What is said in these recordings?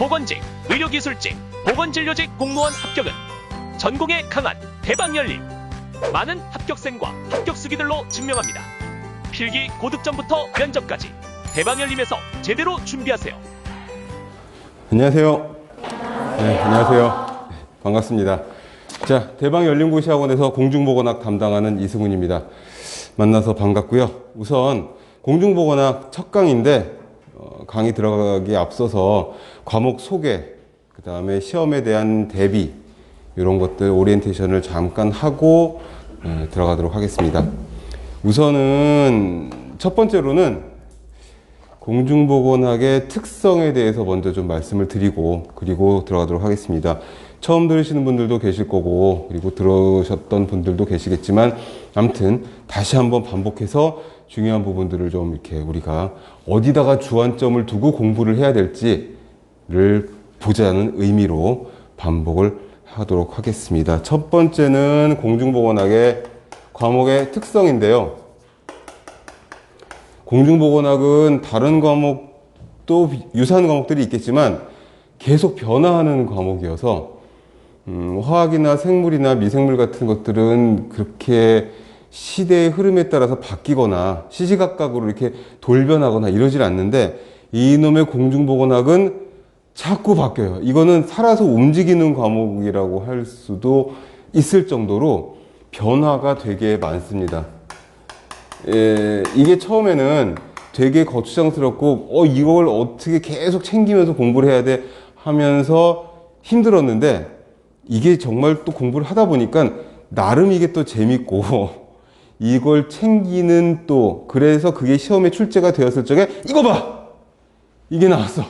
보건직, 의료기술직, 보건진료직 공무원 합격은 전공에 강한 대방열림. 많은 합격생과 합격수기들로 증명합니다. 필기 고득점부터 면접까지 대방열림에서 제대로 준비하세요. 안녕하세요. 네, 안녕하세요. 반갑습니다. 자, 대방열림고시학원에서 공중보건학 담당하는 이승훈입니다. 만나서 반갑고요. 우선 공중보건학 첫 강의인데 강의 들어가기에 앞서서 과목 소개, 그 다음에 시험에 대한 대비 이런 것들 오리엔테이션을 잠깐 하고 들어가도록 하겠습니다. 우선은 첫 번째로는 공중보건학의 특성에 대해서 먼저 좀 말씀을 드리고 그리고 들어가도록 하겠습니다. 처음 들으시는 분들도 계실 거고 그리고 들으셨던 분들도 계시겠지만 아무튼 다시 한번 반복해서 중요한 부분들을 좀 이렇게 우리가 어디다가 주안점을 두고 공부를 해야 될지를 보자는 의미로 반복을 하도록 하겠습니다. 첫 번째는 공중보건학의 과목의 특성인데요. 공중보건학은 다른 과목도 유사한 과목들이 있겠지만 계속 변화하는 과목이어서 화학이나 생물이나 미생물 같은 것들은 그렇게 시대의 흐름에 따라서 바뀌거나 시시각각으로 이렇게 돌변하거나 이러질 않는데 이놈의 공중보건학은 자꾸 바뀌어요. 이거는 살아서 움직이는 과목이라고 할 수도 있을 정도로 변화가 되게 많습니다. 이게 처음에는 되게 거추장스럽고 이걸 어떻게 계속 챙기면서 공부를 해야 돼 하면서 힘들었는데 이게 정말 또 공부를 하다 보니까 나름 이게 또 재밌고 이걸 챙기는 또 그래서 그게 시험에 출제가 되었을 적에 이거 봐! 이게 나왔어!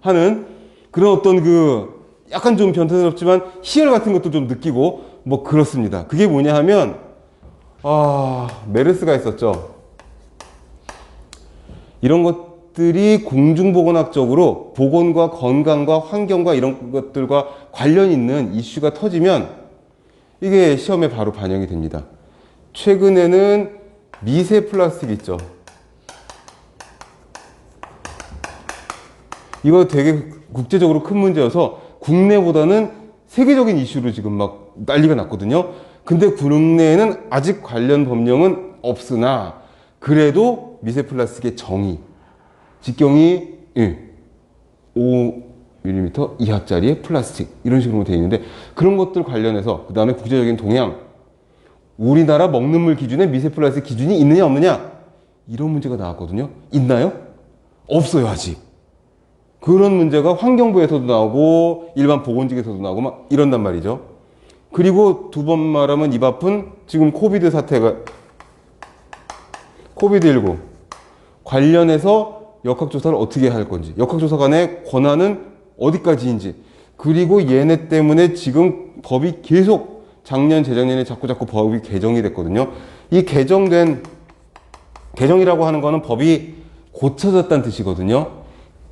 하는 그런 어떤 그 약간 좀 변태스럽지만 희열 같은 것도 좀 느끼고 뭐 그렇습니다. 그게 뭐냐 하면 메르스가 있었죠. 이런 것들이 공중보건학적으로 보건과 건강과 환경과 이런 것들과 관련 있는 이슈가 터지면 이게 시험에 바로 반영이 됩니다. 최근에는 미세 플라스틱 있죠. 이거 되게 국제적으로 큰 문제여서 국내보다는 세계적인 이슈로 지금 막 난리가 났거든요. 근데 국내에는 아직 관련 법령은 없으나 그래도 미세 플라스틱의 정의, 직경이 5mm 이하짜리의 플라스틱 이런 식으로 되어 있는데 그런 것들 관련해서 그 다음에 국제적인 동향 우리나라 먹는 물 기준에 미세 플라스틱 기준이 있느냐 없느냐 이런 문제가 나왔거든요. 있나요? 없어요 아직. 그런 문제가 환경부에서도 나오고 일반 보건직에서도 나오고 막 이런단 말이죠. 그리고 두 번 말하면 입 아픈 지금 코비드 사태가 코비드19 관련해서 역학조사를 어떻게 할 건지 역학조사관의 권한은 어디까지인지 그리고 얘네 때문에 지금 법이 계속 작년 재작년에 자꾸 법이 개정이 됐거든요. 이 개정이라고 하는 거는 법이 고쳐졌다는 뜻이거든요.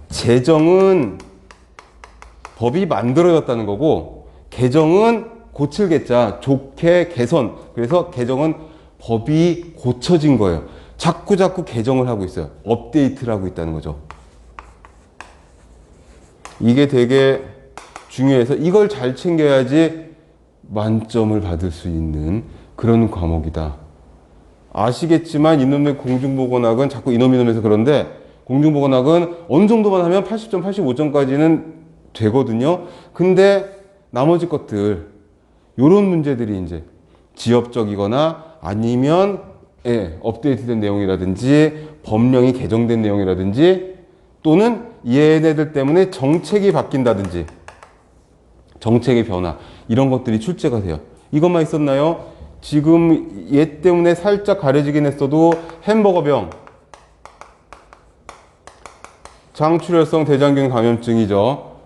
제정은 법이 만들어졌다는 거고 개정은 고칠 개자 좋게 개선 그래서 개정은 법이 고쳐진 거예요. 자꾸 개정을 하고 있어요. 업데이트를 하고 있다는 거죠. 이게 되게 중요해서 이걸 잘 챙겨야지 만점을 받을 수 있는 그런 과목이다. 아시겠지만 이놈의 공중보건학은 자꾸 이놈해서 그런데 공중보건학은 어느 정도만 하면 80점, 85점까지는 되거든요. 근데 나머지 것들 요런 문제들이 이제 지역적이거나 아니면 업데이트된 내용이라든지 법령이 개정된 내용이라든지 또는 얘네들 때문에 정책이 바뀐다든지 정책의 변화 이런 것들이 출제가 돼요. 이것만 있었나요? 지금 얘 때문에 살짝 가려지긴 했어도 햄버거병 장출혈성 대장균 감염증이죠.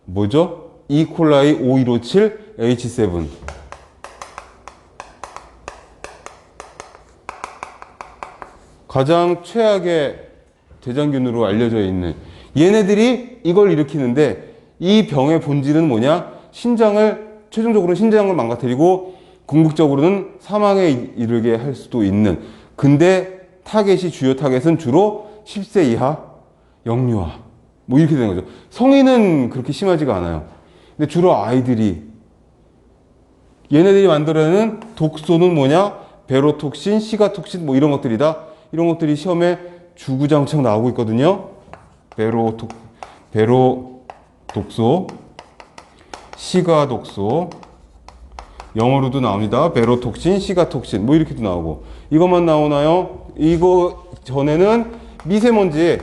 뭐죠? 이콜라이 5157 H7 가장 최악의 대장균으로 알려져 있는 얘네들이 이걸 일으키는데 이 병의 본질은 뭐냐? 최종적으로는 신장을 망가뜨리고 궁극적으로는 사망에 이르게 할 수도 있는 근데 주요 타겟은 주로 10세 이하 영유아 뭐 이렇게 되는 거죠. 성인은 그렇게 심하지가 않아요. 근데 주로 아이들이 얘네들이 만들어내는 독소는 뭐냐? 베로톡신, 시가톡신 뭐 이런 것들이다. 이런 것들이 시험에 주구장창 나오고 있거든요. 베로독소, 시가독소, 영어로도 나옵니다. 베로톡신, 시가톡신 뭐 이렇게도 나오고. 이것만 나오나요? 이거 전에는 미세먼지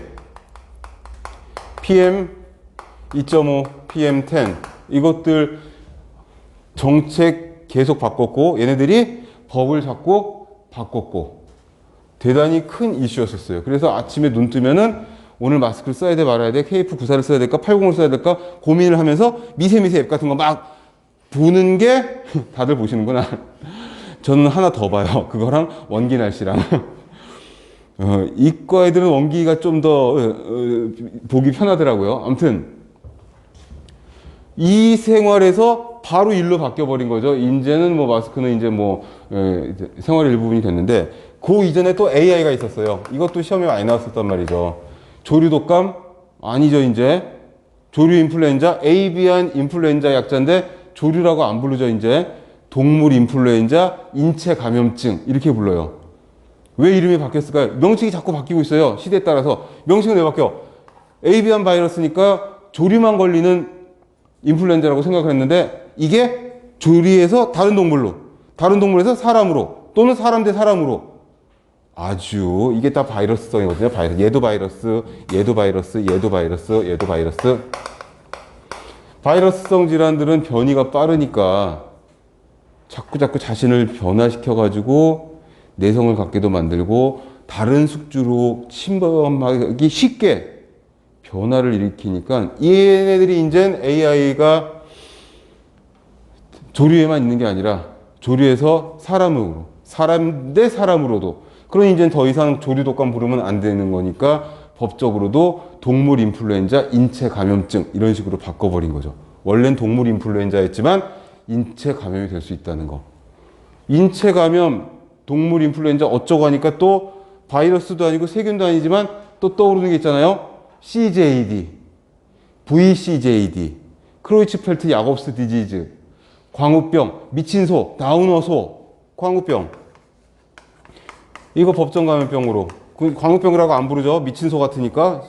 PM2.5, PM10 이것들 정책 계속 바꿨고 얘네들이 법을 자꾸 바꿨고 대단히 큰 이슈였었어요. 그래서 아침에 눈 뜨면은 오늘 마스크를 써야 돼 말아야 돼 KF94를 써야 될까 80을 써야 될까 고민을 하면서 미세미세 앱 같은 거 막 보는 게 다들 보시는구나. 저는 하나 더 봐요. 그거랑 원기 날씨랑. 이과 애들은 원기가 좀 더 보기 편하더라고요. 아무튼 이 생활에서 바로 일로 바뀌어 버린 거죠. 이제는 뭐 마스크는 이제 뭐 이제 생활의 일부분이 됐는데 그 이전에 또 AI가 있었어요. 이것도 시험에 많이 나왔었단 말이죠. 조류 독감 아니죠. 이제 조류 인플루엔자, 에이비안 인플루엔자 약자인데 조류라고 안 부르죠. 이제 동물 인플루엔자 인체 감염증 이렇게 불러요. 왜 이름이 바뀌었을까요? 명칭이 자꾸 바뀌고 있어요. 시대에 따라서. 명칭은 왜 바뀌어? 에이비안 바이러스니까 조류만 걸리는 인플루엔자라고 생각을 했는데 이게 조류에서 다른 동물에서 사람으로 또는 사람 대 사람으로 아주 이게 다 바이러스성이거든요. 얘도 바이러스, 얘도 바이러스, 얘도 바이러스, 얘도 바이러스. 바이러스성 질환들은 변이가 빠르니까 자꾸 자신을 변화시켜가지고 내성을 갖게도 만들고 다른 숙주로 침범하기 쉽게 변화를 일으키니까 얘네들이 이젠 AI가 조류에만 있는 게 아니라 조류에서 사람으로, 사람 대 사람으로도 그러니 이제 더 이상 조류 독감 부르면 안 되는 거니까 법적으로도 동물 인플루엔자 인체 감염증 이런 식으로 바꿔버린 거죠. 원래는 동물 인플루엔자였지만 인체 감염이 될 수 있다는 거. 인체 감염, 동물 인플루엔자 어쩌고 하니까 또 바이러스도 아니고 세균도 아니지만 또 떠오르는 게 있잖아요. CJD, VCJD, 크로이츠펠트 야곱스 디지즈, 광우병, 미친 소, 다우너 소, 광우병. 이거 법정 감염병으로. 광우병이라고 안 부르죠. 미친 소 같으니까.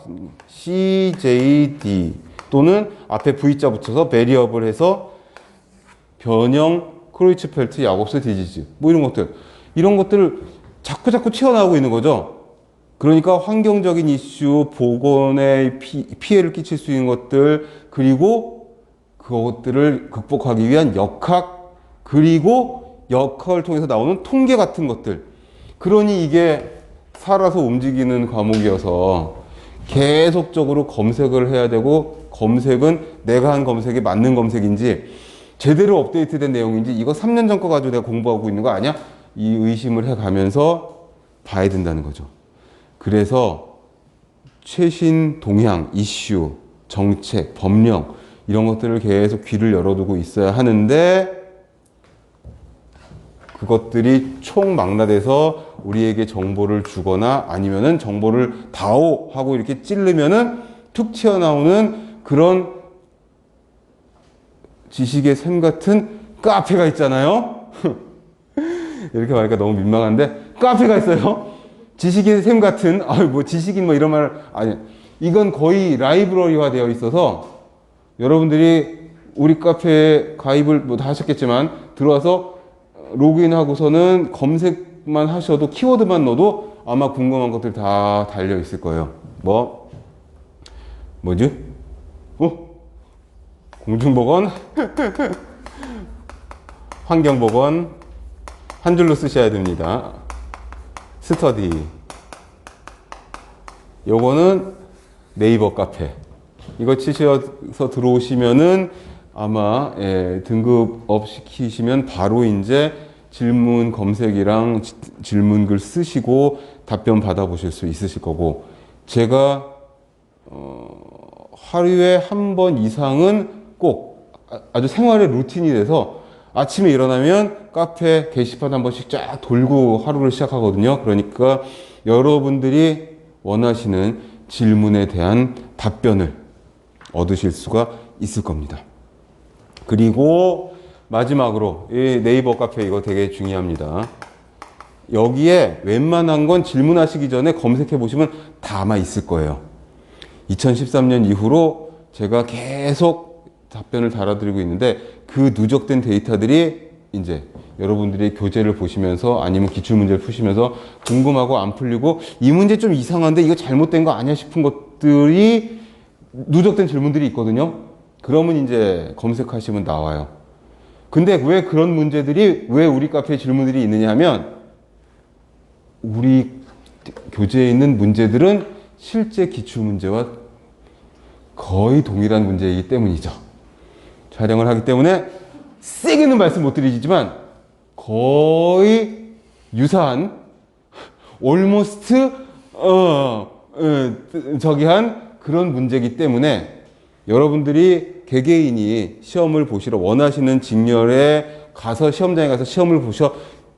CJD 또는 앞에 V자 붙여서 베리어블 해서 변형 크로이츠펠트 야곱스 디지즈. 뭐 이런 것들. 이런 것들을 자꾸 튀어나오고 있는 거죠. 그러니까 환경적인 이슈, 보건에 피해를 끼칠 수 있는 것들, 그리고 그것들을 극복하기 위한 역학, 그리고 역학을 통해서 나오는 통계 같은 것들. 그러니 이게 살아서 움직이는 과목이어서 계속적으로 검색을 해야 되고, 검색은 내가 한 검색이 맞는 검색인지, 제대로 업데이트된 내용인지, 이거 3년 전 거 가지고 내가 공부하고 있는 거 아니야? 이 의심을 해가면서 봐야 된다는 거죠. 그래서 최신 동향, 이슈, 정책, 법령 이런 것들을 계속 귀를 열어두고 있어야 하는데 그것들이 총망라돼서 우리에게 정보를 주거나 아니면은 정보를 다오 하고 이렇게 찌르면은 툭 튀어나오는 그런 지식의 샘 같은 카페가 있잖아요. 이렇게 말하니까 너무 민망한데 카페가 있어요. 지식의 샘 같은 뭐 지식인 뭐 이런 말 아니 이건 거의 라이브러리화 되어 있어서 여러분들이 우리 카페에 가입을 뭐 다 하셨겠지만 들어와서 로그인하고서는 검색만 하셔도 키워드만 넣어도 아마 궁금한 것들 다 달려 있을 거예요. 뭐지? 공중보건 환경보건 한 줄로 쓰셔야 됩니다. 스터디. 요거는 네이버 카페. 이거 치셔서 들어오시면은 아마 등급업 시키시면 바로 이제 질문 검색이랑 질문글 쓰시고 답변 받아보실 수 있으실 거고 제가 하루에 한 번 이상은 꼭 아주 생활의 루틴이 돼서 아침에 일어나면 카페 게시판 한 번씩 쫙 돌고 하루를 시작하거든요. 그러니까 여러분들이 원하시는 질문에 대한 답변을 얻으실 수가 있을 겁니다. 그리고 마지막으로 이 네이버 카페 이거 되게 중요합니다. 여기에 웬만한 건 질문하시기 전에 검색해 보시면 다 아마 있을 거예요. 2013년 이후로 제가 계속 답변을 달아드리고 있는데 그 누적된 데이터들이 이제 여러분들이 교재를 보시면서 아니면 기출문제를 푸시면서 궁금하고 안 풀리고 이 문제 좀 이상한데 이거 잘못된 거 아니야 싶은 것들이 누적된 질문들이 있거든요. 그러면 이제 검색하시면 나와요. 근데 왜 그런 문제들이 왜 우리 카페에 질문들이 있느냐 하면 우리 교재에 있는 문제들은 실제 기출문제와 거의 동일한 문제이기 때문이죠. 촬영을 하기 때문에 세게는 말씀 못 드리지만 거의 유사한 almost 저기한 그런 문제이기 때문에 여러분들이 개개인이 시험을 보시러 원하시는 직렬에 가서 시험장에 가서 시험을 보셔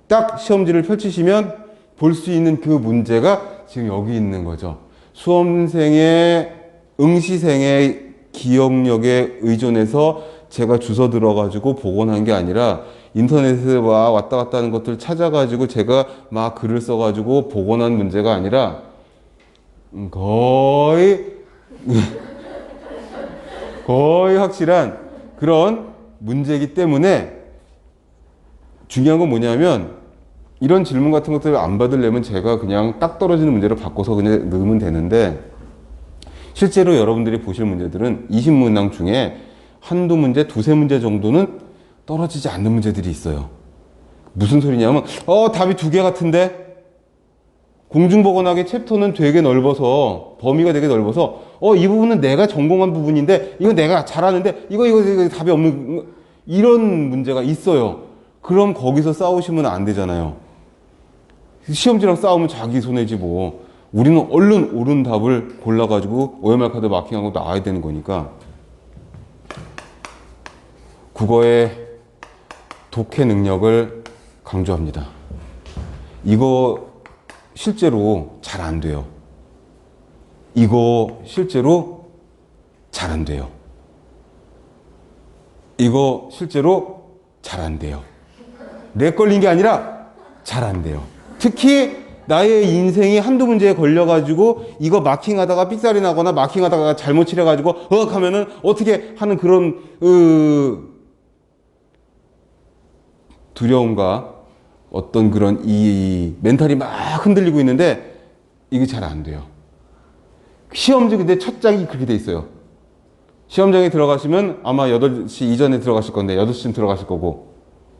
딱 시험지를 펼치시면 볼 수 있는 그 문제가 지금 여기 있는 거죠. 수험생의 응시생의 기억력에 의존해서 제가 주워 들어가지고 복원한 게 아니라 인터넷에 왔다 갔다 하는 것들을 찾아가지고 제가 막 글을 써가지고 복원한 문제가 아니라 거의 확실한 그런 문제이기 때문에 중요한 건 뭐냐면 이런 질문 같은 것들을 안 받으려면 제가 그냥 딱 떨어지는 문제로 바꿔서 그냥 넣으면 되는데 실제로 여러분들이 보실 문제들은 20문항 중에 한두 문제, 두세 문제 정도는 떨어지지 않는 문제들이 있어요. 무슨 소리냐면 답이 두 개 같은데 공중보건학의 챕터는 되게 넓어서 범위가 되게 넓어서 이 부분은 내가 전공한 부분인데 이거 내가 잘하는데 이거 답이 없는 이런 문제가 있어요. 그럼 거기서 싸우시면 안 되잖아요. 시험지랑 싸우면 자기 손해지 뭐. 우리는 얼른 옳은 답을 골라가지고 OMR 카드 마킹하고 나와야 되는 거니까. 국어의 독해 능력을 강조합니다. 이거 실제로 잘 안 돼요. 이거 실제로 잘 안 돼요. 이거 실제로 잘 안 돼요. 렉 걸린 게 아니라 잘 안 돼요. 특히 나의 인생이 한두 문제에 걸려가지고 이거 마킹하다가 삑살이 나거나 마킹하다가 잘못 칠해가지고 하면은 어떻게 하는 그런 두려움과 어떤 그런 이 멘탈이 막 흔들리고 있는데 이게 잘 안 돼요. 시험지 근데 첫 장이 그렇게 돼 있어요. 시험장에 들어가시면 아마 8시 이전에 들어가실 건데 8시쯤 들어가실 거고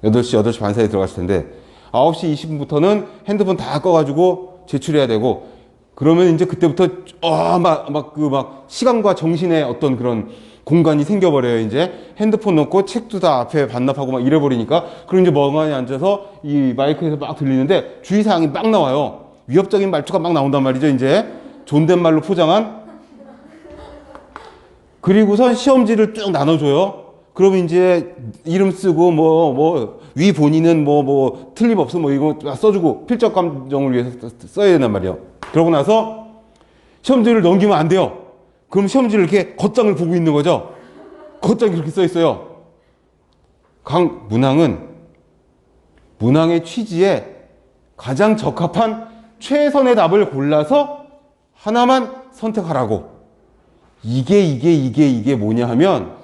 8시, 8시 반 사이에 들어가실 텐데 9시 20분부터는 핸드폰 다 꺼가지고 제출해야 되고 그러면 이제 그때부터 시간과 정신의 어떤 그런 공간이 생겨버려요. 이제 핸드폰 놓고 책도 다 앞에 반납하고 막 이래버리니까 그럼 이제 멍하니 앉아서 이 마이크에서 막 들리는데 주의사항이 막 나와요. 위협적인 말투가 막 나온단 말이죠. 이제 존댓말로 포장한. 그리고선 시험지를 쭉 나눠줘요. 그러면 이제 이름 쓰고 위 본인은 틀림없어 이거 써주고 필적 감정을 위해서 써야 된단 말이에요. 그러고 나서 시험지를 넘기면 안 돼요. 그럼 시험지를 이렇게 겉장을 보고 있는 거죠. 겉장이 그렇게 써 있어요. 문항은 문항의 취지에 가장 적합한 최선의 답을 골라서 하나만 선택하라고. 이게 뭐냐 하면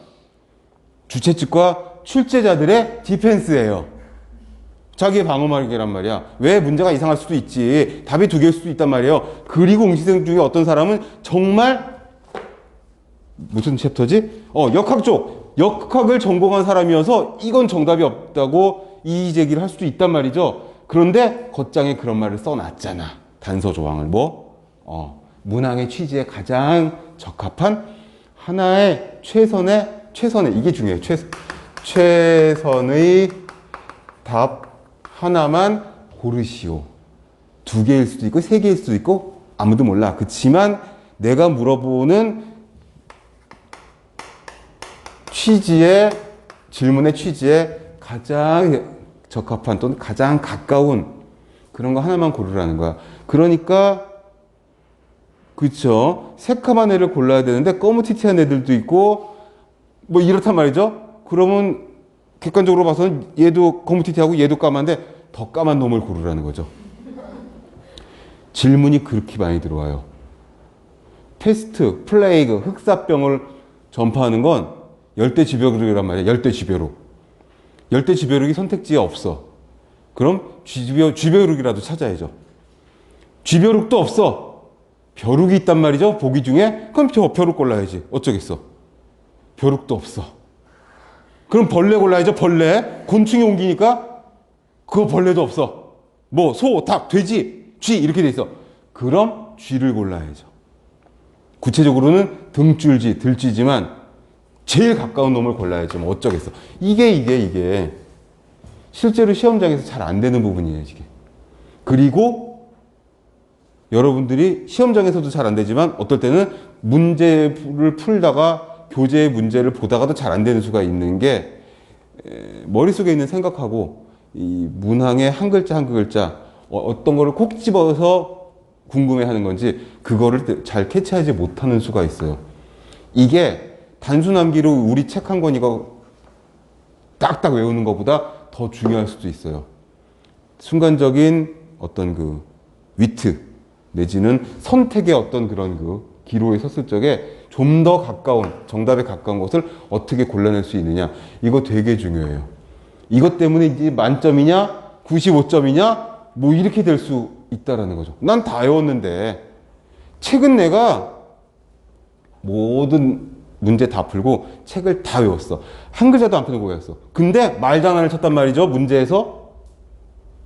주최 측과 출제자들의 디펜스예요. 자기의 방어막이란 말이야. 왜 문제가 이상할 수도 있지. 답이 두 개일 수도 있단 말이에요. 그리고 응시생 중에 어떤 사람은 정말 무슨 챕터지? 역학 쪽. 역학을 전공한 사람이어서 이건 정답이 없다고 이의 제기를 할 수도 있단 말이죠. 그런데 겉장에 그런 말을 써놨잖아. 단서 조항을 문항의 취지에 가장 적합한 하나의 최선의 이게 중요해요. 최선의 답 하나만 고르시오. 두 개일 수도 있고 세 개일 수도 있고 아무도 몰라. 그치만 내가 물어보는 질문의 취지에 가장 적합한 또는 가장 가까운 그런 거 하나만 고르라는 거야. 그러니까 그쵸? 새카만 애를 골라야 되는데 거무튀튀한 애들도 있고 뭐 이렇단 말이죠. 그러면 객관적으로 봐서는 얘도 거무튀튀하고 얘도 까만데 더 까만 놈을 고르라는 거죠. 질문이 그렇게 많이 들어와요. 페스트, 플레이그, 흑사병을 전파하는 건 열대지벼룩이란 말이야. 열대지벼룩. 열대지벼룩이 선택지에 없어. 그럼 쥐벼룩이라도 찾아야죠. 쥐벼룩도 없어. 벼룩이 있단 말이죠. 보기 중에. 그럼 벼룩 골라야지. 어쩌겠어. 벼룩도 없어. 그럼 벌레 골라야죠. 벌레. 곤충이 옮기니까 그거 벌레도 없어. 뭐 소, 닭, 돼지, 쥐 이렇게 돼 있어. 그럼 쥐를 골라야죠. 구체적으로는 등줄쥐, 들쥐지만 제일 가까운 놈을 골라야지. 뭐 어쩌겠어. 이게 실제로 시험장에서 잘 안 되는 부분이에요. 이게. 그리고 여러분들이 시험장에서도 잘 안 되지만 어떨 때는 문제를 풀다가 교재의 문제를 보다가도 잘 안 되는 수가 있는 게 머릿속에 있는 생각하고 이 문항의 한 글자 한 글자 어떤 거를 콕 집어서 궁금해하는 건지 그거를 잘 캐치하지 못하는 수가 있어요. 이게 단순 암기로 우리 책 한 권 이거 딱딱 외우는 것보다 더 중요할 수도 있어요. 순간적인 어떤 그 위트 내지는 선택의 어떤 그런 그 기로에 섰을 적에 좀 더 가까운 정답에 가까운 것을 어떻게 골라낼 수 있느냐 이거 되게 중요해요. 이것 때문에 이제 만점이냐 95점이냐 뭐 이렇게 될 수 있다라는 거죠. 난 다 외웠는데 책은 내가 모든 문제 다 풀고 책을 다 외웠어. 한 글자도 안 펴고 외웠어. 근데 말장난을 쳤단 말이죠. 문제에서.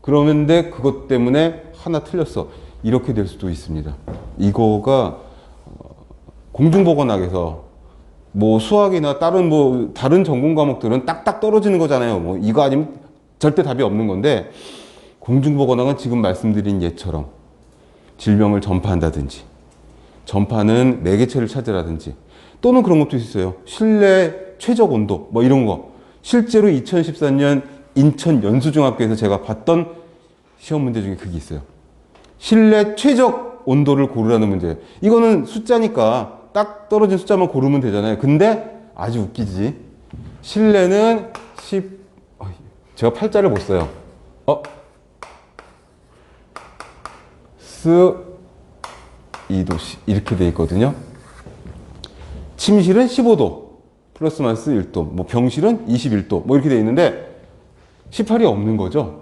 그러는데 그것 때문에 하나 틀렸어. 이렇게 될 수도 있습니다. 이거가 공중보건학에서 뭐 수학이나 다른 전공 과목들은 딱딱 떨어지는 거잖아요. 뭐 이거 아니면 절대 답이 없는 건데 공중보건학은 지금 말씀드린 예처럼 질병을 전파한다든지 전파하는 매개체를 찾으라든지 또는 그런 것도 있어요. 실내 최적 온도 뭐 이런 거. 실제로 2014년 인천 연수중학교에서 제가 봤던 시험 문제 중에 그게 있어요. 실내 최적 온도를 고르라는 문제. 이거는 숫자니까 딱 떨어진 숫자만 고르면 되잖아요. 근데 아주 웃기지. 실내는 제가 팔자를 못 써요. (2도) 이렇게 돼 있거든요. 침실은 15도 플러스 마이너스 1도, 뭐 병실은 21도 뭐 이렇게 돼 있는데 18이 없는 거죠.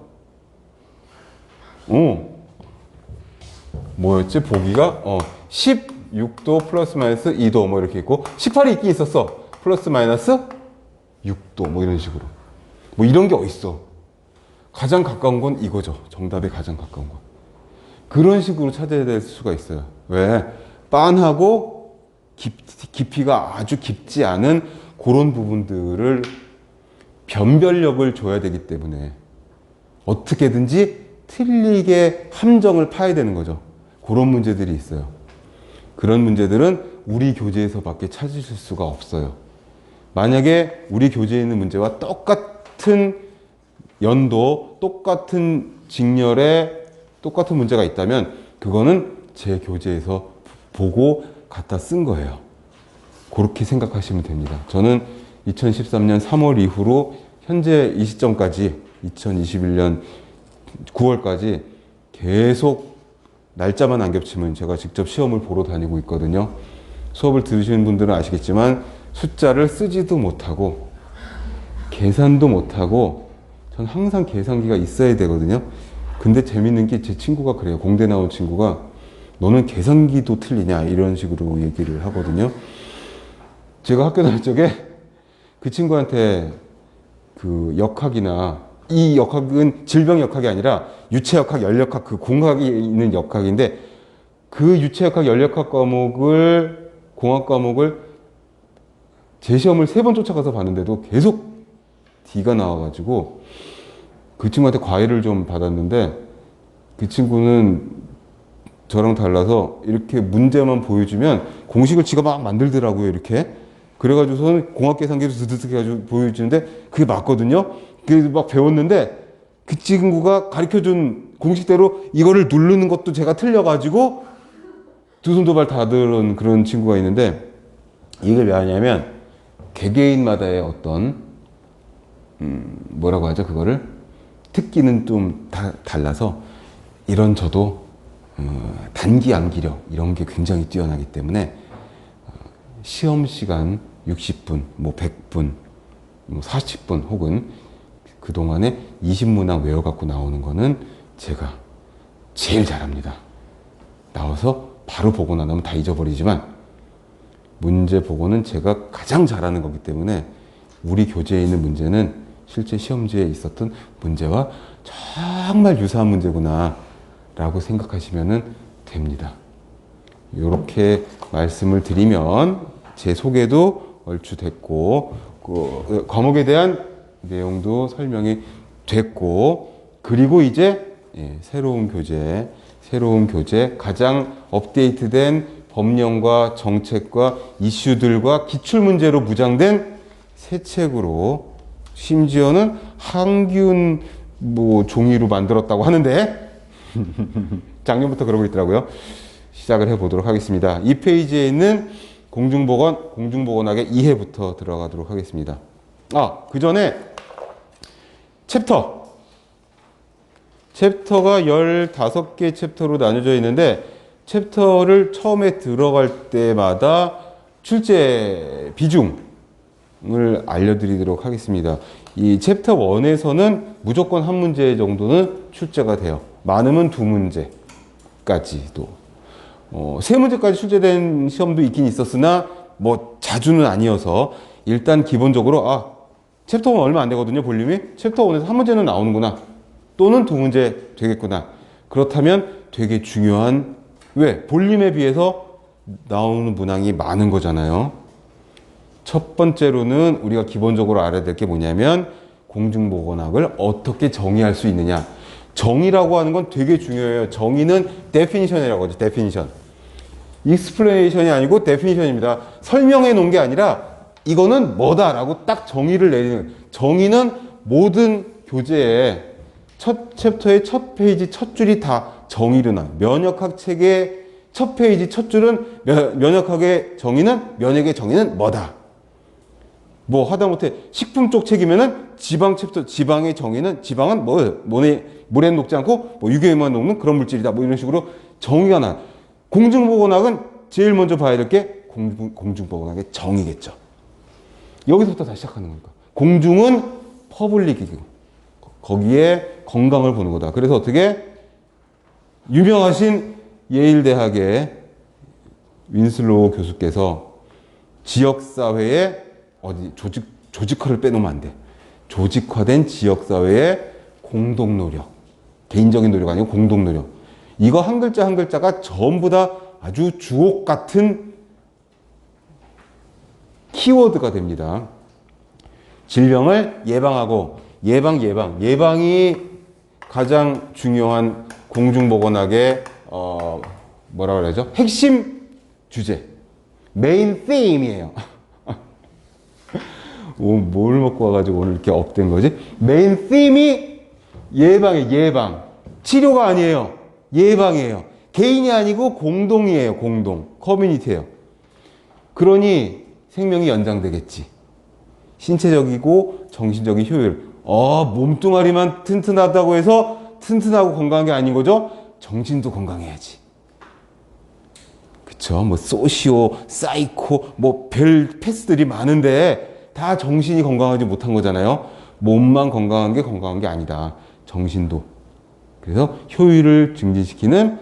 뭐였지? 보기가 16도 플러스 마이너스 2도 뭐 이렇게 있고 18이 있긴 있었어. 플러스 마이너스 6도 뭐 이런 식으로. 뭐 이런 게 어딨어. 가장 가까운 건 이거죠. 정답에 가장 가까운 건. 그런 식으로 찾아야 될 수가 있어요. 왜? 빤하고 깊이가 아주 깊지 않은 그런 부분들을 변별력을 줘야 되기 때문에 어떻게든지 틀리게 함정을 파야 되는 거죠. 그런 문제들이 있어요. 그런 문제들은 우리 교재에서밖에 찾으실 수가 없어요. 만약에 우리 교재에 있는 문제와 똑같은 연도, 똑같은 직렬에 똑같은 문제가 있다면 그거는 제 교재에서 보고 갖다 쓴 거예요. 그렇게 생각하시면 됩니다. 저는 2013년 3월 이후로 현재 이 시점까지 2021년 9월까지 계속 날짜만 안 겹치면 제가 직접 시험을 보러 다니고 있거든요. 수업을 들으시는 분들은 아시겠지만 숫자를 쓰지도 못하고 계산도 못하고 전 항상 계산기가 있어야 되거든요. 근데 재밌는 게 제 친구가 그래요. 공대 나온 친구가 너는 계산기도 틀리냐 이런 식으로 얘기를 하거든요. 제가 학교 다닐 적에 그 친구한테 그 역학이나 이 역학은 질병 역학이 아니라 유체역학, 열역학 그 공학이 있는 역학인데 그 유체역학, 열역학 과목을 공학 과목을 제 시험을 3번 쫓아가서 봤는데도 계속 D가 나와가지고 그 친구한테 과외를 좀 받았는데 그 친구는 저랑 달라서 이렇게 문제만 보여주면 공식을 지가 막 만들더라고요. 이렇게 그래가지고서는 공학계산기로 드드득 해가지고 보여주는데 그게 맞거든요. 그래서 막 배웠는데 그 친구가 가르쳐준 공식대로 이거를 누르는 것도 제가 틀려가지고 두 손 두 발 다 들은 그런 친구가 있는데, 이게 왜 하냐면 개개인마다의 어떤 뭐라고 하죠, 그거를 특기는 좀 달라서 이런 저도 단기 암기력 이런 게 굉장히 뛰어나기 때문에 시험 시간 60분, 뭐 100분, 뭐 40분 혹은 그동안에 20문항 외워갖고 나오는 거는 제가 제일 잘합니다. 나와서 바로 보고 나면 다 잊어버리지만 문제 보고는 제가 가장 잘하는 거기 때문에 우리 교재에 있는 문제는 실제 시험지에 있었던 문제와 정말 유사한 문제구나 라고 생각하시면 됩니다. 이렇게 말씀을 드리면 제 소개도 얼추 됐고 그 과목에 대한 내용도 설명이 됐고, 그리고 이제 새로운 교재 가장 업데이트된 법령과 정책과 이슈들과 기출문제로 무장된 새 책으로, 심지어는 항균 뭐 종이로 만들었다고 하는데 작년부터 그러고 있더라고요. 시작을 해보도록 하겠습니다. 이 페이지에 있는 공중보건학의 2회부터 들어가도록 하겠습니다. 그 전에 챕터가 15개 챕터로 나눠져 있는데, 챕터를 처음에 들어갈 때마다 출제 비중을 알려드리도록 하겠습니다. 이 챕터 1에서는 무조건 한 문제 정도는 출제가 돼요. 많으면 2문제까지도. 3문제까지 출제된 시험도 있긴 있었으나 뭐 자주는 아니어서 일단 기본적으로 챕터 1 얼마 안 되거든요, 볼륨이. 챕터 1에서 한 문제는 나오는구나, 또는 2문제 되겠구나. 그렇다면 되게 중요한, 왜? 볼륨에 비해서 나오는 문항이 많은 거잖아요. 첫 번째로는 우리가 기본적으로 알아야 될 게 뭐냐면 공중보건학을 어떻게 정의할 수 있느냐. 정의라고 하는 건 되게 중요해요. 정의는 definition이라고 하죠. definition. explanation이 아니고 definition입니다. 설명해 놓은 게 아니라 이거는 뭐다라고 딱 정의를 내리는. 정의는 모든 교재에 첫 챕터의 첫 페이지 첫 줄이 다 정의로 나. 면역학 책의 첫 페이지 첫 줄은 면역학의 정의는, 면역의 정의는 뭐다. 뭐 하다못해 식품 쪽 책이면은 지방 챕터, 지방의 정의는, 지방은 물에 녹지 않고 뭐 유기에만 녹는 그런 물질이다, 뭐 이런 식으로 정의가 나. 공중보건학은 제일 먼저 봐야 될 게 공중보건학의 정의겠죠. 여기서부터 다시 시작하는 거니까. 공중은 퍼블릭이고 거기에 건강을 보는 거다. 그래서 어떻게 유명하신 예일대학의 윈슬로우 교수께서 지역사회의 조직화를 빼놓으면 안 돼. 조직화된 지역사회의 공동노력. 개인적인 노력 아니고 공동노력. 이거 한 글자 한 글자가 전부 다 아주 주옥 같은 키워드가 됩니다. 질병을 예방하고, 예방이 가장 중요한 공중보건학의 뭐라 그러죠? 핵심 주제, 메인 theme이에요. 뭘 먹고 와가지고 오늘 이렇게 업된 거지? 메인 theme이 예방이에요. 예방. 치료가 아니에요. 예방이에요. 개인이 아니고 공동이에요. 공동. 커뮤니티예요. 그러니 생명이 연장되겠지. 신체적이고 정신적인 효율. 몸뚱아리만 튼튼하다고 해서 튼튼하고 건강한 게 아닌 거죠? 정신도 건강해야지. 그쵸? 뭐 소시오, 사이코, 뭐 별 패스들이 많은데 다 정신이 건강하지 못한 거잖아요. 몸만 건강한 게 아니다. 정신도. 그래서 효율을 증진시키는,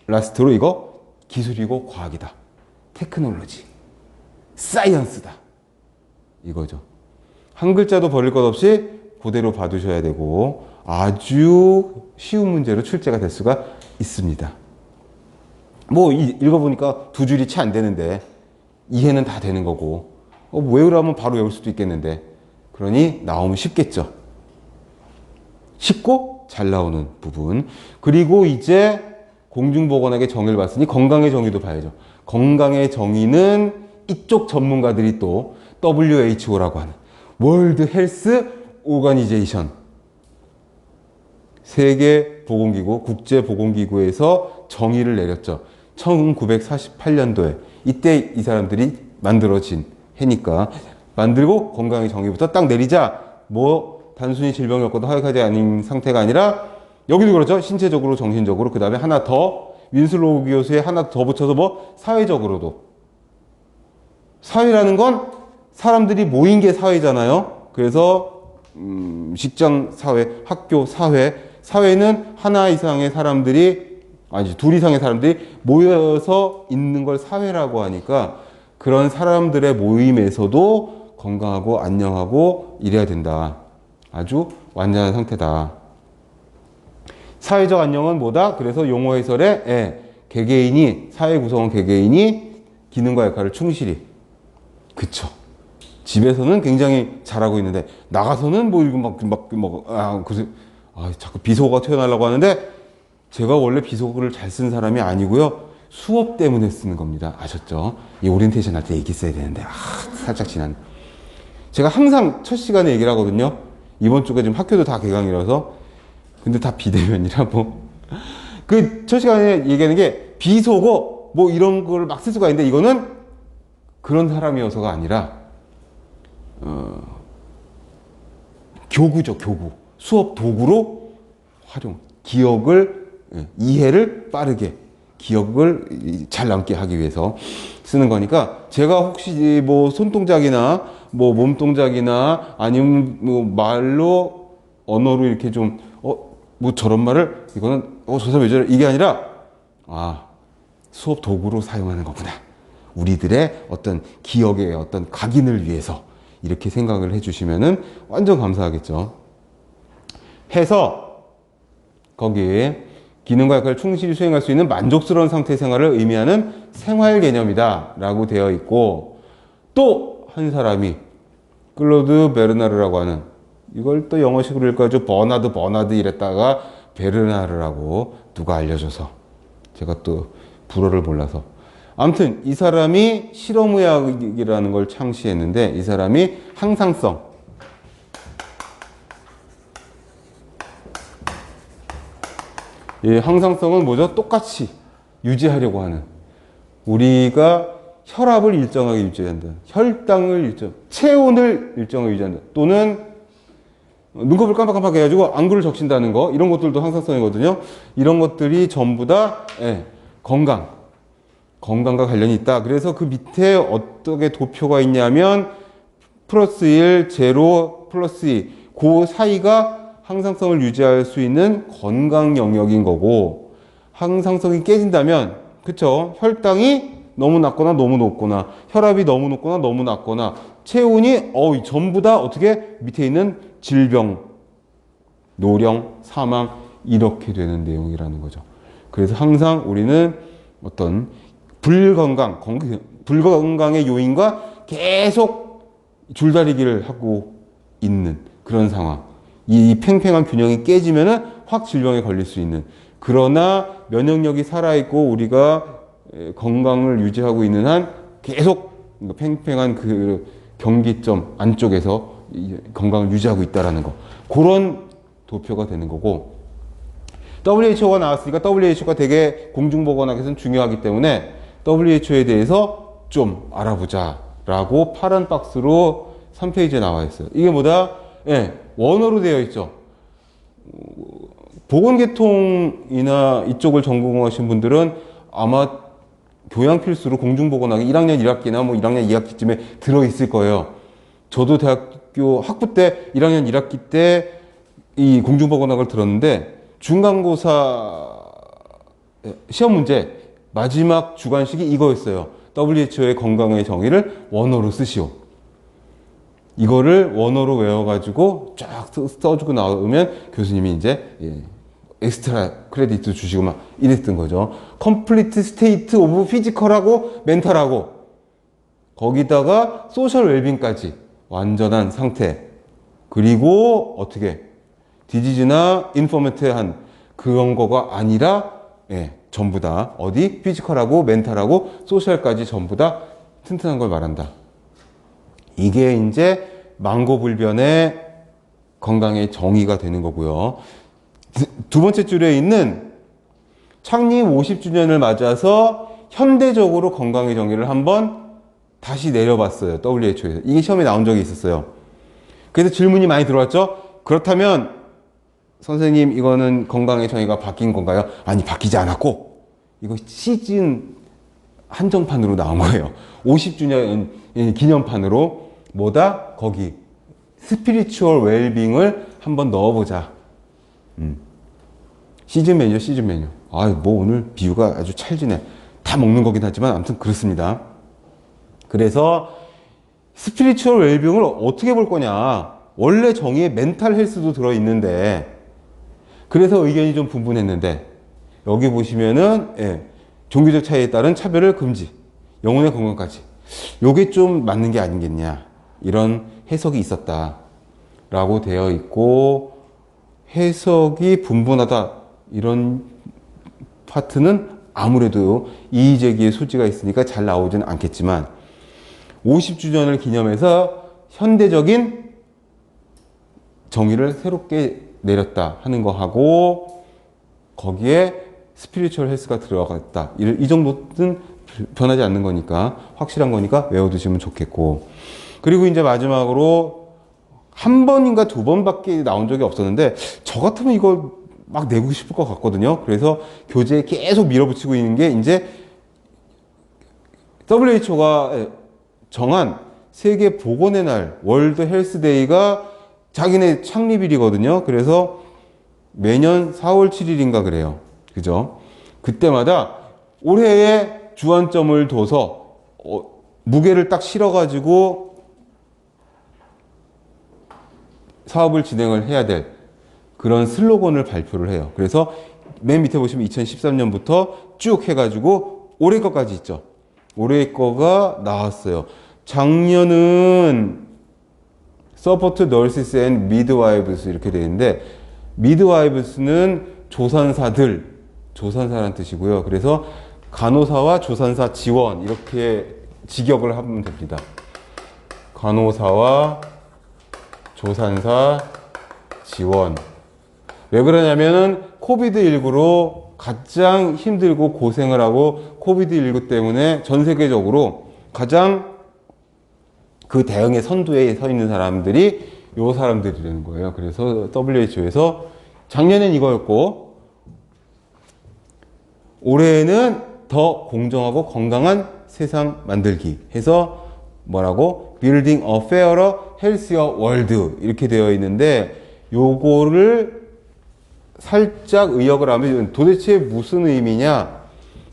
라스트로 이거 기술이고 과학이다. 테크놀로지. 사이언스다. 이거죠. 한 글자도 버릴 것 없이 그대로 봐두셔야 되고 아주 쉬운 문제로 출제가 될 수가 있습니다. 뭐 읽어보니까 두 줄이 채 안 되는데 이해는 다 되는 거고, 외우라면 바로 외울 수도 있겠는데, 그러니 나오면 쉽겠죠. 쉽고 잘 나오는 부분. 그리고 이제 공중보건학의 정의를 봤으니 건강의 정의도 봐야죠. 건강의 정의는 이쪽 전문가들이 또 WHO라고 하는 월드 헬스 오가니제이션, 세계보건기구, 국제보건기구에서 정의를 내렸죠. 1948년도에 이때 이 사람들이 만들어진 해니까 만들고 건강의 정의부터 딱 내리자 뭐 단순히 질병이 없고도 허약하지 않은 상태가 아니라 여기도 그렇죠. 신체적으로 정신적으로 그 다음에 하나 더 윈슬로우 교수에 하나 더 붙여서 뭐 사회적으로도 사회라는 건 사람들이 모인 게 사회잖아요. 그래서 직장 사회, 학교 사회, 사회는 하나 이상의 사람들이 아니 둘 이상의 사람들이 모여서 있는 걸 사회라고 하니까 그런 사람들의 모임에서도 건강하고 안녕하고 이래야 된다. 아주 완전한 상태다. 사회적 안녕은 뭐다? 그래서 용어 해설에 개개인이 사회 구성원 개개인이 기능과 역할을 충실히 그쵸. 집에서는 굉장히 잘하고 있는데 나가서는 뭐 이거 자꾸 비속어가 튀어나오려고 하는데 제가 원래 비속어를 잘 쓴 사람이 아니고요. 수업 때문에 쓰는 겁니다. 아셨죠? 이 오리엔테이션 할 때 얘기 써야 되는데 살짝 지난. 제가 항상 첫 시간에 얘기를 하거든요. 이번 주가 지금 학교도 다 개강이라서 근데 다 비대면이라 뭐 그 첫 시간에 얘기하는 게 비속어 뭐 이런 걸 막 쓸 수가 있는데 이거는 그런 사람이어서가 아니라 교구죠. 교구. 수업 도구로 활용. 기억을 이해를 빠르게 기억을 잘 남게 하기 위해서 쓰는 거니까 제가 혹시 뭐 손동작이나 뭐 몸동작이나 아니면 뭐 말로 언어로 이렇게 좀 뭐 저런 말을 이거는 저 사람 왜 저래 이게 아니라 수업 도구로 사용하는 거구나. 우리들의 어떤 기억의 어떤 각인을 위해서 이렇게 생각을 해주시면은 완전 감사하겠죠. 해서 거기에 기능과 역할을 충실히 수행할 수 있는 만족스러운 상태 생활을 의미하는 생활 개념이다 라고 되어 있고 또 한 사람이 클로드 베르나르라고 하는 이걸 또 영어식으로 읽어가지고 버나드 이랬다가 베르나르라고 누가 알려줘서 제가 또 불어를 몰라서 아무튼 이 사람이 실험의학이라는 걸 창시했는데 이 사람이 항상성 이 항상성은 뭐죠? 똑같이 유지하려고 하는 우리가 혈압을 일정하게 유지한다. 혈당을 체온을 일정하게 유지한다. 또는 눈곱을 깜빡깜빡 해가지고 안구를 적신다는 거 이런 것들도 항상성이거든요. 이런 것들이 전부 다 건강과 관련이 있다. 그래서 그 밑에 어떻게 도표가 있냐면 플러스 1, 제로, 플러스 2. 그 사이가 항상성을 유지할 수 있는 건강 영역인 거고 항상성이 깨진다면 그쵸? 혈당이 너무 낮거나 너무 높거나 혈압이 너무 높거나 너무 낮거나 체온이 전부 다 어떻게 밑에 있는 질병, 노령, 사망 이렇게 되는 내용이라는 거죠. 그래서 항상 우리는 어떤 불건강의 요인과 계속 줄다리기를 하고 있는 그런 상황. 이 팽팽한 균형이 깨지면은 확 질병에 걸릴 수 있는. 그러나 면역력이 살아있고 우리가 건강을 유지하고 있는 한 계속 팽팽한 그 경계점 안쪽에서 건강을 유지하고 있다라는 거. 그런 도표가 되는 거고. WHO가 나왔으니까 WHO가 되게 공중보건학에서는 중요하기 때문에 WHO에 대해서 좀 알아보자라고 파란 박스로 3페이지에 나와 있어요. 이게 뭐다? 원어로 되어 있죠. 보건계통이나 이쪽을 전공하신 분들은 아마 교양 필수로 공중보건학이 1학년 1학기나 뭐 1학년 2학기쯤에 들어있을 거예요. 저도 대학교 학부 때 1학년 1학기 때 이 공중보건학을 들었는데 중간고사 시험 문제 마지막 주관식이 이거였어요. WHO의 건강의 정의를 원어로 쓰시오. 이거를 원어로 외워가지고 쫙 써주고 나오면 교수님이 이제 엑스트라 크레디트 주시고 막 이랬던 거죠. 컴플리트 스테이트 오브 피지컬하고 멘탈하고 거기다가 소셜 웰빙까지 완전한 상태 그리고 어떻게 디지즈나 인포메트한 그런 거가 아니라 전부 다 어디 피지컬하고 멘탈하고 소셜까지 전부 다 튼튼한 걸 말한다. 이게 이제 망고불변의 건강의 정의가 되는 거고요. 두 번째 줄에 있는 창립 50주년을 맞아서 현대적으로 건강의 정의를 한번 다시 내려봤어요. WHO에서. 이게 시험에 나온 적이 있었어요. 그래서 질문이 많이 들어왔죠. 그렇다면 선생님 이거는 건강의 정의가 바뀐 건가요? 아니, 바뀌지 않았고 이거 시즌 한정판으로 나온 거예요. 50주년 기념판으로 뭐다? 거기 스피리추얼 웰빙을 한번 넣어보자. 시즌 메뉴, 시즌 메뉴. 아, 뭐 오늘 비유가 아주 찰지네. 다 먹는 거긴 하지만 아무튼 그렇습니다. 그래서 스피리추얼 웰빙을 어떻게 볼 거냐. 원래 정의에 멘탈 헬스도 들어있는데 그래서 의견이 좀 분분했는데 여기 보시면은 종교적 차이에 따른 차별을 금지, 영혼의 건강까지. 요게 좀 맞는 게 아니겠냐. 이런 해석이 있었다라고 되어 있고 해석이 분분하다. 이런 파트는 아무래도 이의제기의 소지가 있으니까 잘 나오지는 않겠지만 50주년을 기념해서 현대적인 정의를 새롭게 내렸다 하는 거 하고 거기에 스피리추얼 헬스가 들어갔다. 이 정도는 변하지 않는 거니까 확실한 거니까 외워두시면 좋겠고 그리고 이제 마지막으로 한 번인가 두 번밖에 나온 적이 없었는데 저 같으면 이걸 막 내고 싶을 것 같거든요. 그래서 교재에 계속 밀어붙이고 있는 게 이제 WHO가 정한 세계 보건의 날 월드 헬스데이가 자기네 창립일이거든요. 그래서 매년 4월 7일인가 그래요. 그죠? 그때마다 올해의 주안점을 둬서 무게를 딱 실어가지고 사업을 진행을 해야 될 그런 슬로건을 발표를 해요. 그래서 맨 밑에 보시면 2013년부터 쭉 해가지고 올해 거까지 있죠. 올해 거가 나왔어요. 작년은 Support Nurses and Midwives 이렇게 되어 있는데 Midwives는 조산사들, 조산사란 뜻이고요. 그래서 간호사와 조산사 지원 이렇게 직역을 하면 됩니다. 간호사와 조산사 지원. 왜 그러냐면은 코비드19로 가장 힘들고 고생을 하고 코비드19 때문에 전 세계적으로 가장 그 대응의 선두에 서 있는 사람들이 요 사람들이라는 거예요. 그래서 WHO에서 작년엔 이거였고 올해는 더 공정하고 건강한 세상 만들기 해서 뭐라고? Building a fairer, healthier world 이렇게 되어 있는데 요거를 살짝 의역을 하면 도대체 무슨 의미냐?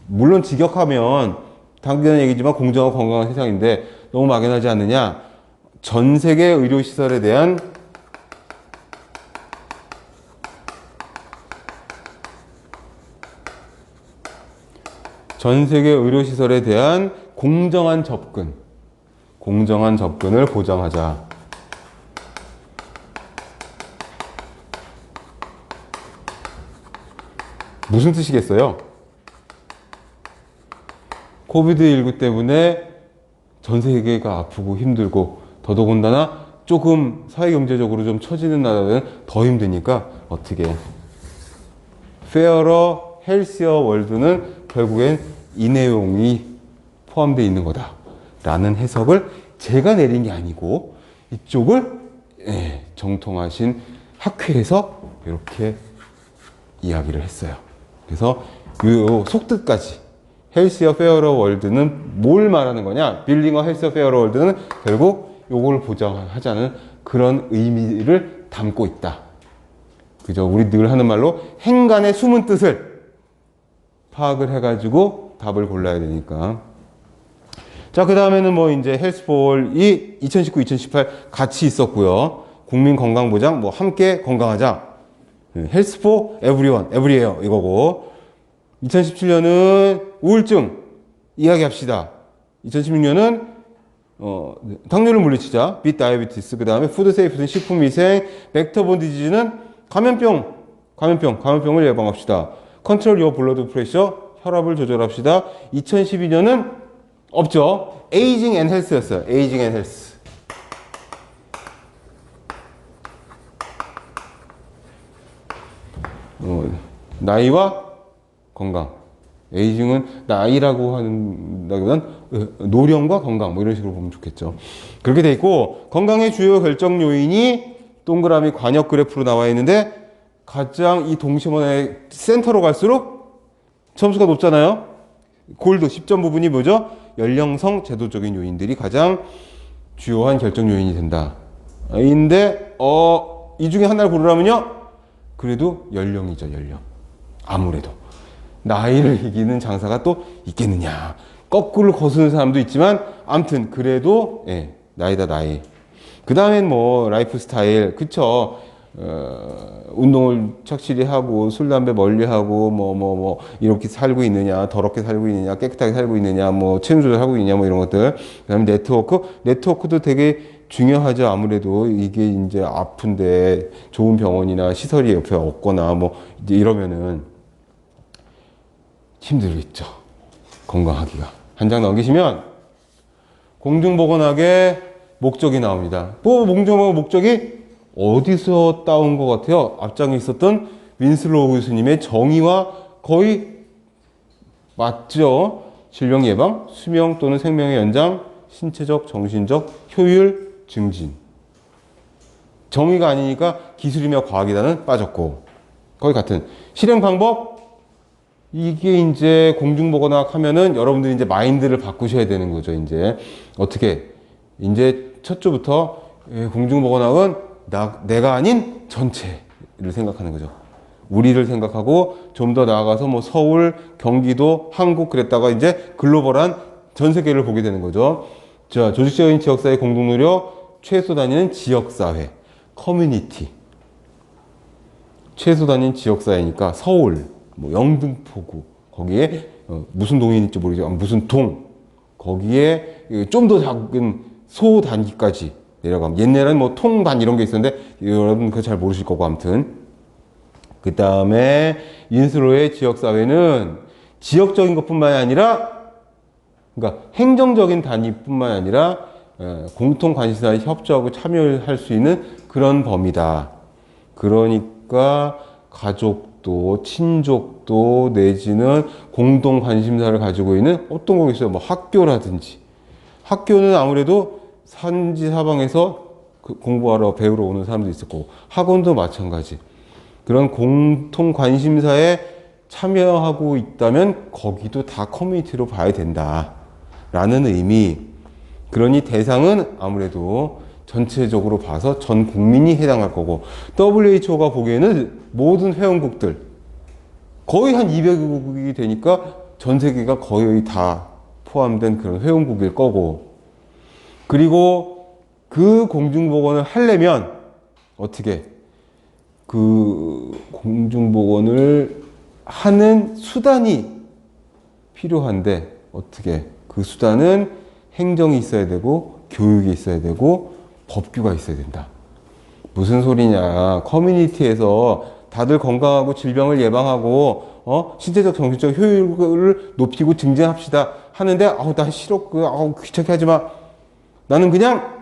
물론 직역하면 당연한 얘기지만 공정하고 건강한 세상인데 너무 막연하지 않느냐? 전 세계 의료시설에 대한 공정한 접근을 보장하자. 무슨 뜻이겠어요? 코비드19 때문에 전 세계가 아프고 힘들고 더더군다나 조금 사회경제적으로 좀 처지는 나라는 더 힘드니까 어떻게 Fairer, Healthier World는 결국엔 이 내용이 포함되어 있는 거다 라는 해석을 제가 내린 게 아니고 이쪽을 정통하신 학회에서 이렇게 이야기를 했어요. 그래서 이 속뜻까지 헬스웨어 페어러 월드는 뭘 말하는 거냐? 빌딩어 헬스웨어 페어러 월드는 결국 요걸 보장하자는 그런 의미를 담고 있다. 그죠? 우리 늘 하는 말로 행간의 숨은 뜻을 파악을 해가지고 답을 골라야 되니까. 자, 그 다음에는 뭐 이제 헬스폴이 2019, 2018 같이 있었고요. 국민건강보장, 뭐 함께 건강하자. 헬스포 에브리원, 에브리에어 이거고 2017년은 우울증 이야기합시다. 2016년은 당뇨를 물리치자, 빛 다이어비티스, 그 다음에 푸드 세이프는 식품위생, 벡터본 디지즈는 감염병을 예방합시다. 컨트롤 유어 블러드 프레셔, 혈압을 조절합시다. 2012년은 없죠. 에이징 앤 헬스였어요. 에이징 앤 헬스. 나이와 건강. 에이징은 나이라고 한다기보단 노령과 건강 뭐 이런 식으로 보면 좋겠죠. 그렇게 돼 있고 건강의 주요 결정 요인이 동그라미 관역 그래프로 나와 있는데 가장 이 동심원의 센터로 갈수록 점수가 높잖아요. 골드 10점 부분이 뭐죠? 연령성 제도적인 요인들이 가장 주요한 결정 요인이 된다. 인데 이 중에 하나를 고르라면요. 그래도 연령이죠, 연령. 아무래도 나이를 이기는 장사가 또 있겠느냐. 거꾸로 거스는 사람도 있지만 아무튼 그래도 예, 나이다 나이. 그 다음엔 뭐 라이프 스타일 그쵸. 운동을 착실히 하고 술 담배 멀리 하고 뭐 이렇게 살고 있느냐, 더럽게 살고 있느냐, 깨끗하게 살고 있느냐, 뭐 체중 조절하고 있느냐, 뭐 이런 것들. 그다음에 네트워크도 되게 중요하죠. 아무래도 이게 이제 아픈데 좋은 병원이나 시설이 옆에 없거나 뭐 이제 이러면은 힘들겠죠. 건강하기가. 한 장 넘기시면 공중보건학의 목적이 나옵니다. 뭐 공중보건 목적이 어디서 따온 것 같아요? 앞장에 있었던 윈슬로우 교수님의 정의와 거의 맞죠? 질병 예방, 수명 또는 생명의 연장, 신체적, 정신적 효율 증진. 정의가 아니니까 기술이며 과학이다는 빠졌고 거의 같은 실행 방법. 이게 이제 공중보건학 하면은 여러분들이 이제 마인드를 바꾸셔야 되는 거죠. 이제 어떻게 이제 첫 주부터 공중보건학은 내가 아닌 전체를 생각하는 거죠. 우리를 생각하고 좀 더 나아가서 뭐 서울, 경기도, 한국 그랬다가 이제 글로벌한 전 세계를 보게 되는 거죠. 자, 조직적인 지역사회 공동노력, 최소 단위는 지역사회, 커뮤니티. 최소 단위는 지역사회니까 서울, 뭐 영등포구, 거기에 무슨 동인일지 모르겠지만 무슨 동, 거기에 좀 더 작은 소 단위까지 내려가면 옛날에는 뭐 통단 이런 게 있었는데 여러분 그거 잘 모르실 거고 아무튼 그 다음에 윈슬로우의 지역사회는 지역적인 것뿐만이 아니라 그러니까 행정적인 단위뿐만 아니라 공통 관심사에 협조하고 참여할 수 있는 그런 범위다. 그러니까 가족도 친족도 내지는 공동 관심사를 가지고 있는 어떤 거 있어요. 뭐 학교라든지 학교는 아무래도 산지 사방에서 공부하러 배우러 오는 사람도 있을 거고 학원도 마찬가지. 그런 공통 관심사에 참여하고 있다면 거기도 다 커뮤니티로 봐야 된다 라는 의미. 그러니 대상은 아무래도 전체적으로 봐서 전 국민이 해당할 거고 WHO가 보기에는 모든 회원국들 거의 한 200개국이 되니까 전 세계가 거의 다 포함된 그런 회원국일 거고 그리고 그 공중보건을 하려면 어떻게 그 공중보건을 하는 수단이 필요한데 어떻게 그 수단은 행정이 있어야 되고 교육이 있어야 되고 법규가 있어야 된다. 무슨 소리냐. 커뮤니티에서 다들 건강하고 질병을 예방하고 신체적 정신적 효율을 높이고 증진합시다 하는데 나 싫어 귀찮게 하지 마. 나는 그냥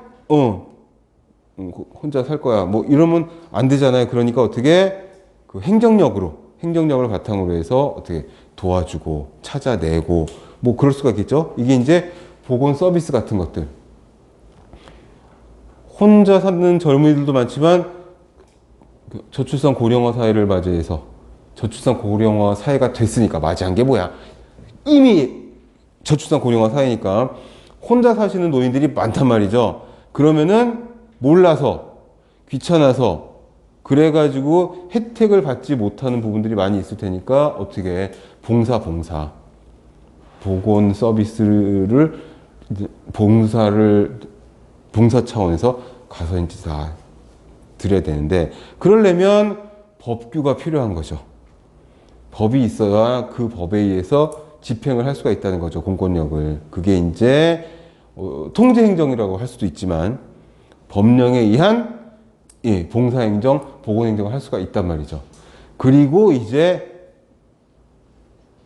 혼자 살 거야. 뭐 이러면 안 되잖아요. 그러니까 어떻게 그 행정력을 바탕으로 해서 어떻게 도와주고 찾아내고 뭐 그럴 수가 있겠죠. 이게 이제 보건 서비스 같은 것들. 혼자 사는 젊은이들도 많지만 저출산 고령화 사회를 맞이해서 저출산 고령화 사회가 됐으니까 맞이한 게 뭐야? 이미 저출산 고령화 사회니까 혼자 사시는 노인들이 많단 말이죠. 그러면은 몰라서 귀찮아서 그래가지고 혜택을 받지 못하는 부분들이 많이 있을 테니까 어떻게 봉사 보건 서비스를 봉사 차원에서 가서 이제 다 드려야 되는데 그러려면 법규가 필요한 거죠. 법이 있어야 그 법에 의해서 집행을 할 수가 있다는 거죠. 공권력을. 그게 이제 통제행정이라고 할 수도 있지만 법령에 의한 봉사행정, 보건행정을 할 수가 있단 말이죠. 그리고 이제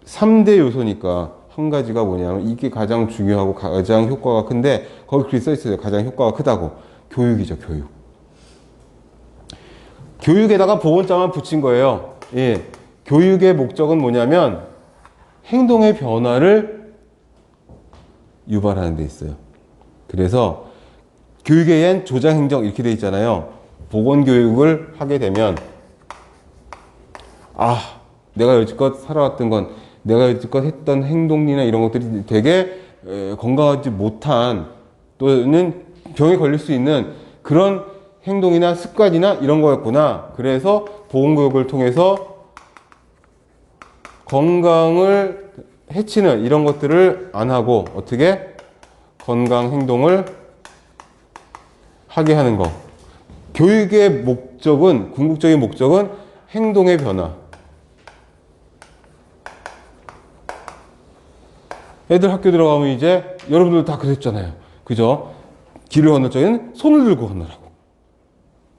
3대 요소니까 한 가지가 뭐냐면 이게 가장 중요하고 가장 효과가 큰데 거기 그렇게 써있어요. 가장 효과가 크다고. 교육이죠. 교육. 교육에다가 보건자만 붙인 거예요. 교육의 목적은 뭐냐면 행동의 변화를 유발하는 데 있어요. 그래서 교육에엔 조장행정 이렇게 돼 있잖아요. 보건교육을 하게 되면 내가 여지껏 살아왔던 건, 내가 여지껏 했던 행동이나 이런 것들이 되게 건강하지 못한 또는 병에 걸릴 수 있는 그런 행동이나 습관이나 이런 거였구나. 그래서 보건교육을 통해서 건강을 해치는 이런 것들을 안 하고 어떻게 건강 행동을 하게 하는 거. 교육의 목적은, 궁극적인 목적은 행동의 변화. 애들 학교 들어가면 이제 여러분들 다 그랬잖아요. 그죠? 길을 건널 적에는 손을 들고 건너라고.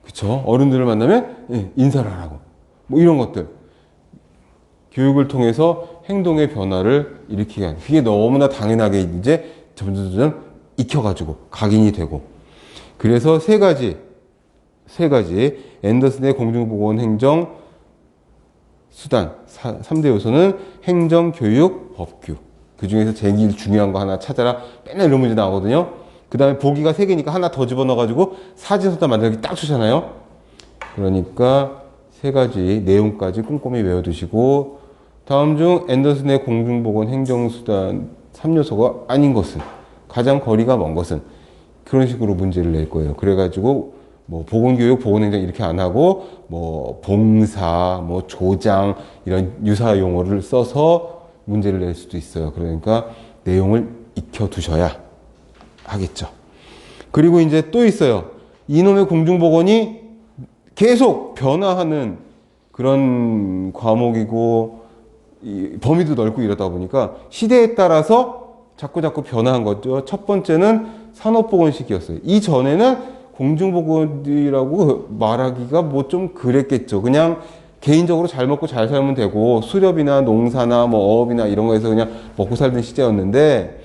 그쵸? 어른들을 만나면 인사를 하라고. 뭐 이런 것들. 교육을 통해서 행동의 변화를 일으키게 하는. 그게 너무나 당연하게 이제 점점 익혀가지고 각인이 되고. 그래서 세 가지. 앤더슨의 공중보건 행정 수단. 3대 요소는 행정, 교육, 법규. 그 중에서 제일 중요한 거 하나 찾아라. 맨날 이런 문제 나오거든요. 그 다음에 보기가 3개니까 하나 더 집어넣어가지고 사진서다 만들기 딱 좋잖아요. 그러니까 3가지 내용까지 꼼꼼히 외워두시고, 다음 중 앤더슨의 공중보건 행정수단 3요소가 아닌 것은, 가장 거리가 먼 것은, 그런 식으로 문제를 낼 거예요. 그래가지고 뭐 보건교육, 보건행정 이렇게 안 하고 뭐 봉사, 뭐 조장 이런 유사 용어를 써서 문제를 낼 수도 있어요. 그러니까 내용을 익혀두셔야 하겠죠. 그리고 이제 또 있어요. 이놈의 공중보건이 계속 변화하는 그런 과목이고 범위도 넓고 이러다 보니까 시대에 따라서 자꾸 변화한 거죠. 첫 번째는 산업보건식이었어요. 이전에는 공중보건이라고 말하기가 뭐 좀 그랬겠죠. 그냥 개인적으로 잘 먹고 잘 살면 되고 수렵이나 농사나 뭐 어업이나 이런 거에서 그냥 먹고 살던 시대였는데,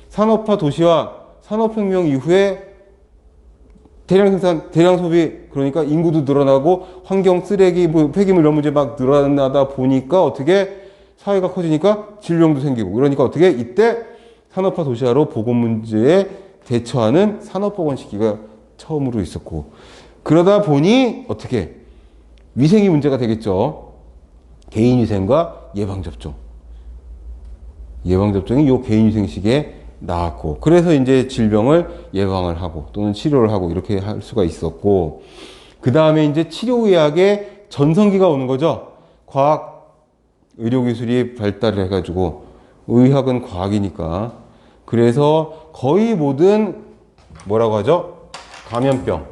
산업화 도시화, 산업혁명 이후에 대량 생산, 대량 소비, 그러니까 인구도 늘어나고 환경 쓰레기, 뭐 폐기물 이런 문제 막 늘어나다 보니까 어떻게 사회가 커지니까 질병도 생기고, 그러니까 어떻게 이때 산업화 도시화로 보건 문제에 대처하는 산업보건 시기가 처음으로 있었고, 그러다 보니 어떻게 위생이 문제가 되겠죠. 개인위생과 예방접종. 예방접종이 요 개인위생 시기에 나왔고, 그래서 이제 질병을 예방을 하고 또는 치료를 하고 이렇게 할 수가 있었고, 그 다음에 이제 치료의학의 전성기가 오는 거죠. 과학, 의료기술이 발달을 해가지고, 의학은 과학이니까. 그래서 거의 모든 뭐라고 하죠? 감염병.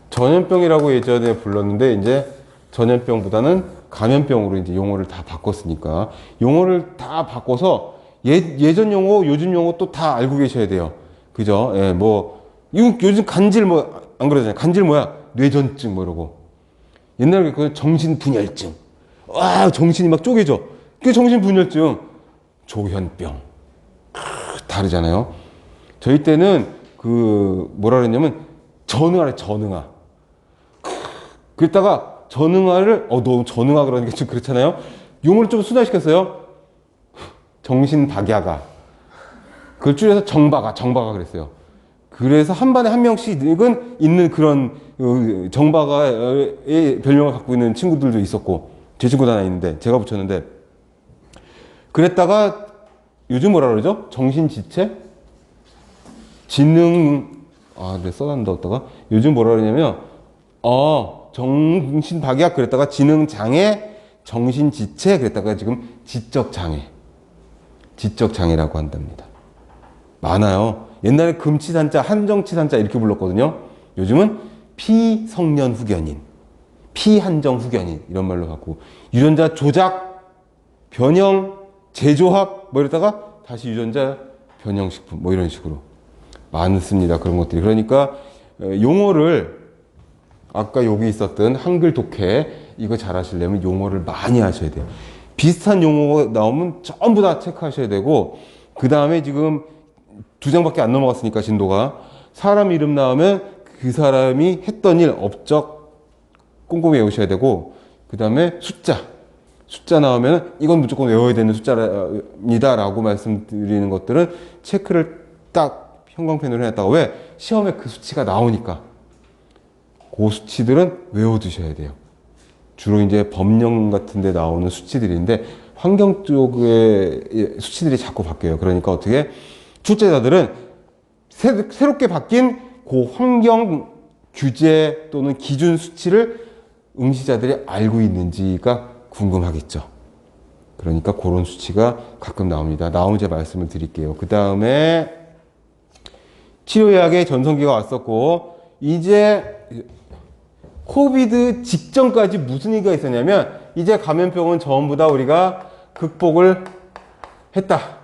전염병이라고 예전에 불렀는데 이제 전염병보다는 감염병으로 이제 용어를 다 바꿨으니까, 용어를 다 바꿔서 예전 용어, 요즘 용어 또 다 알고 계셔야 돼요. 그죠? 예, 뭐 요즘 간질 뭐 안 그러잖아요. 간질 뭐야? 뇌전증 뭐 이러고. 옛날에 그 정신분열증. 와, 정신이 막 쪼개져. 그게 정신분열증. 조현병. 다르잖아요. 저희 때는 그 뭐라 그랬냐면 전응아래 전응아. 그랬다가 전응아를 너 전응아 그러니까 좀 그렇잖아요. 용어를 좀 순화시켰어요. 정신박야가. 그걸 줄여서 정박아 그랬어요. 그래서 한 반에 한 명씩은 있는 그런 정박아의 별명을 갖고 있는 친구들도 있었고, 제 친구도 하나 있는데 제가 붙였는데, 그랬다가 요즘 뭐라 그러죠? 정신지체? 지능, 네, 써놨는데 어다가 요즘 뭐라 그러냐면 정신박약 그랬다가 지능장애, 정신지체 그랬다가 지금 지적장애라고 한답니다. 많아요. 옛날에 금치산자, 한정치산자 이렇게 불렀거든요. 요즘은 피성년후견인, 피한정후견인 이런 말로 갖고, 유전자 조작, 변형, 재조합 뭐 이러다가 다시 유전자 변형식품 뭐 이런 식으로 많습니다. 그런 것들이. 그러니까 용어를, 아까 여기 있었던 한글 독해 이거 잘 하시려면 용어를 많이 하셔야 돼요. 비슷한 용어가 나오면 전부 다 체크하셔야 되고, 그 다음에 지금 2장밖에 안 넘어갔으니까 진도가, 사람 이름 나오면 그 사람이 했던 일, 업적 꼼꼼히 외우셔야 되고, 그 다음에 숫자 숫자 나오면 이건 무조건 외워야 되는 숫자입니다 라고 말씀드리는 것들은 체크를 딱 형광펜으로 해놨다가, 왜? 시험에 그 수치가 나오니까 그 수치들은 외워두셔야 돼요. 주로 이제 법령 같은 데 나오는 수치들인데 환경 쪽의 수치들이 자꾸 바뀌어요. 그러니까 어떻게 출제자들은 새롭게 바뀐 그 환경 규제 또는 기준 수치를 응시자들이 알고 있는지가 궁금하겠죠. 그러니까 그런 수치가 가끔 나옵니다. 나오면 제가 말씀을 드릴게요. 그 다음에 치료약의 전성기가 왔었고, 이제 코비드 직전까지 무슨 얘기가 있었냐면, 이제 감염병은 전부 다 우리가 극복을 했다.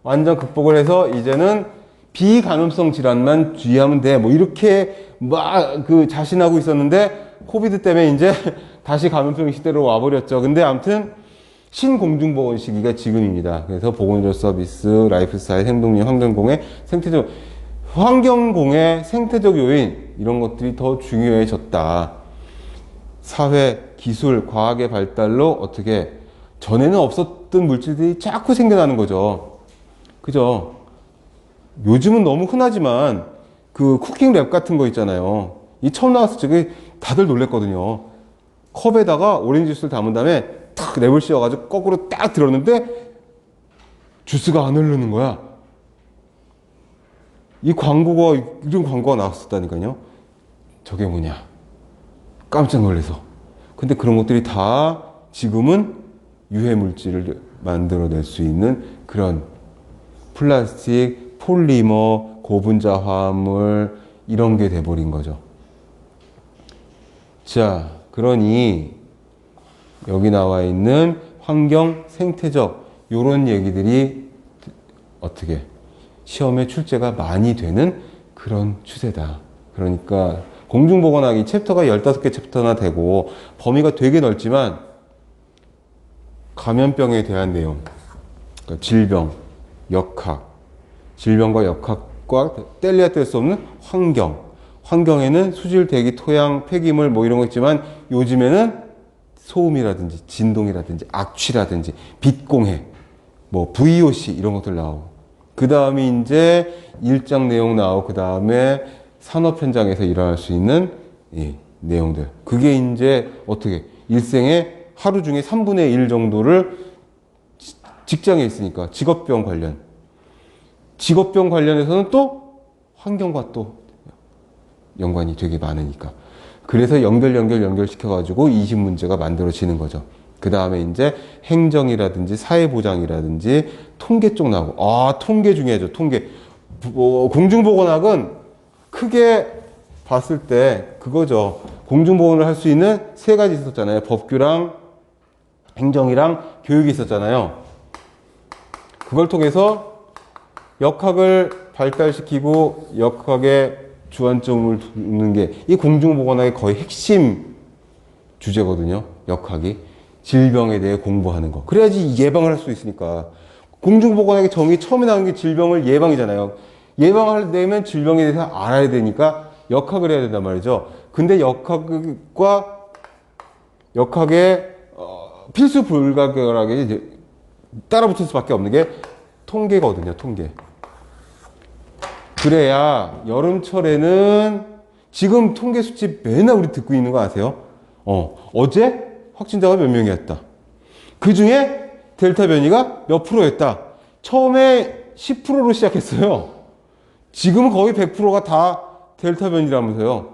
완전 극복을 해서 이제는 비감염성 질환만 주의하면 돼. 뭐 이렇게 막 자신하고 있었는데, 코비드 때문에 이제 다시 감염병 시대로 와버렸죠. 근데 아무튼 신공중보건 시기가 지금입니다. 그래서 보건의료 서비스, 라이프스타일, 행동력, 환경공해, 생태적, 환경공해, 생태적 요인, 이런 것들이 더 중요해졌다. 사회, 기술, 과학의 발달로 어떻게 전에는 없었던 물질들이 자꾸 생겨나는 거죠. 그죠? 요즘은 너무 흔하지만 그 쿠킹 랩 같은 거 있잖아요. 이 처음 나왔을 적에 다들 놀랬거든요. 컵에다가 오렌지 주스를 담은 다음에 탁 랩을 씌워가지고 거꾸로 딱 들었는데 주스가 안 흐르는 거야. 이런 광고가 나왔었다니까요. 저게 뭐냐. 깜짝 놀라서. 근데 그런 것들이 다 지금은 유해 물질을 만들어낼 수 있는 그런 플라스틱, 폴리머, 고분자 화합물, 이런 게 돼버린 거죠. 자, 그러니 여기 나와 있는 환경, 생태적 요런 얘기들이 어떻게 시험에 출제가 많이 되는 그런 추세다. 그러니까 공중보건학이 챕터가 15개 챕터나 되고 범위가 되게 넓지만 감염병에 대한 내용, 그러니까 질병, 역학, 질병과 역학과 뗄래야 뗄 수 없는 환경, 환경에는 수질, 대기, 토양, 폐기물 뭐 이런 거 있지만 요즘에는 소음이라든지 진동이라든지 악취라든지 빛공해, 뭐 VOC 이런 것들 나오고, 그 다음에 이제 일장 내용 나오고, 그 다음에 산업 현장에서 일어날 수 있는 내용들. 그게 이제 어떻게 일생에 하루 중에 3분의 1 정도를 직장에 있으니까 직업병 관련해서는 또 환경과 또 연관이 되게 많으니까. 그래서 연결시켜가지고 20문제가 만들어지는 거죠. 그 다음에 이제 행정이라든지 사회보장이라든지 통계 쪽 나오고, 통계 중요하죠. 통계. 공중보건학은 크게 봤을 때 그거죠. 공중보건을 할 수 있는 세 가지 있었잖아요. 법규랑 행정이랑 교육이 있었잖아요. 그걸 통해서 역학을 발달시키고 역학의 주안점을 두는 게 이 공중보건학의 거의 핵심 주제거든요. 역학이. 질병에 대해 공부하는 거. 그래야지 예방을 할 수 있으니까. 공중보건학의 정의 처음에 나온 게 질병을 예방이잖아요. 예방하려면 질병에 대해서 알아야 되니까 역학을 해야 된단 말이죠. 근데 역학의 필수 불가결하게 이제 따라붙을 수밖에 없는 게 통계거든요. 통계. 그래야 여름철에는 지금 통계 수치 맨날 우리 듣고 있는 거 아세요? 어제 확진자가 몇 명이었다. 그 중에 델타 변이가 몇 프로였다. 처음에 10%로 시작했어요. 지금은 거의 100%가 다 델타 변이라면서요.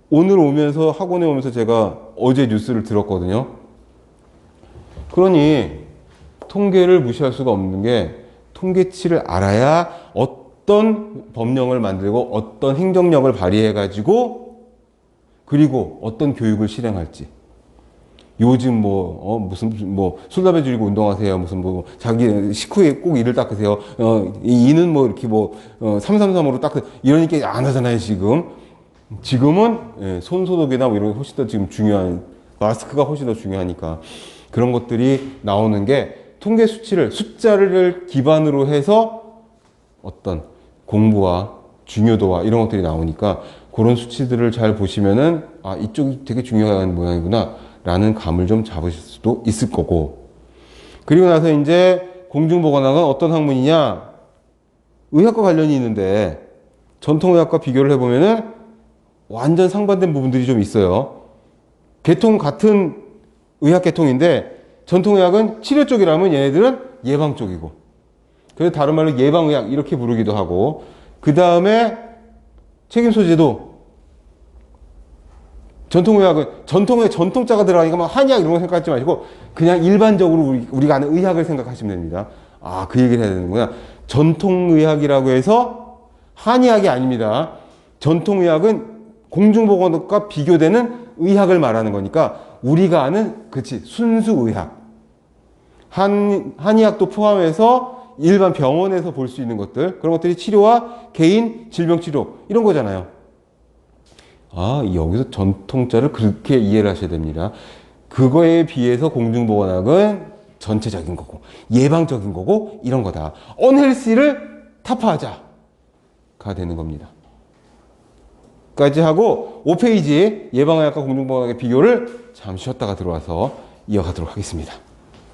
오늘 오면서 학원에 오면서 제가 어제 뉴스를 들었거든요. 그러니 통계를 무시할 수가 없는 게 통계치를 알아야 어떤 법령을 만들고 어떤 행정력을 발휘해 가지고 그리고 어떤 교육을 실행할지. 요즘 술담배 줄이고 운동하세요. 자기 식후에 꼭 이를 닦으세요. 이는 이렇게 333으로 이러니까 안 하잖아요, 지금. 지금은 손소독이나 이런 게 훨씬 더 지금 중요한, 마스크가 훨씬 더 중요하니까. 그런 것들이 나오는 게 통계 숫자를 기반으로 해서 어떤 공부와 중요도와 이런 것들이 나오니까 그런 수치들을 잘 보시면은 이쪽이 되게 중요한 모양이구나 라는 감을 좀 잡으실 수도 있을 거고. 그리고 나서 이제 공중보건학은 어떤 학문이냐? 의학과 관련이 있는데 전통의학과 비교를 해보면은 완전 상반된 부분들이 좀 있어요. 계통 같은 의학 계통인데 전통의학은 치료 쪽이라면 얘네들은 예방 쪽이고, 그래서 다른 말로 예방의학 이렇게 부르기도 하고, 그 다음에 책임 소재도 전통의학은 전통에 전통자가 들어가니까 막 한의학 이런 거 생각하지 마시고 그냥 일반적으로 우리가 아는 의학을 생각하시면 됩니다. 아, 그 얘기를 해야 되는구나. 전통의학이라고 해서 한의학이 아닙니다. 전통의학은 공중보건학과 비교되는 의학을 말하는 거니까 우리가 아는, 그치, 순수의학. 한의학도 포함해서 일반 병원에서 볼 수 있는 것들, 그런 것들이 치료와 개인 질병치료 이런 거잖아요. 아, 여기서 전통자를 그렇게 이해를 하셔야 됩니다. 그거에 비해서 공중보건학은 전체적인 거고 예방적인 거고 이런 거다. 언헬시를 타파하자가 되는 겁니다. 까지 하고 5페이지 예방의학과 공중보건학의 비교를 잠시 쉬었다가 들어와서 이어가도록 하겠습니다.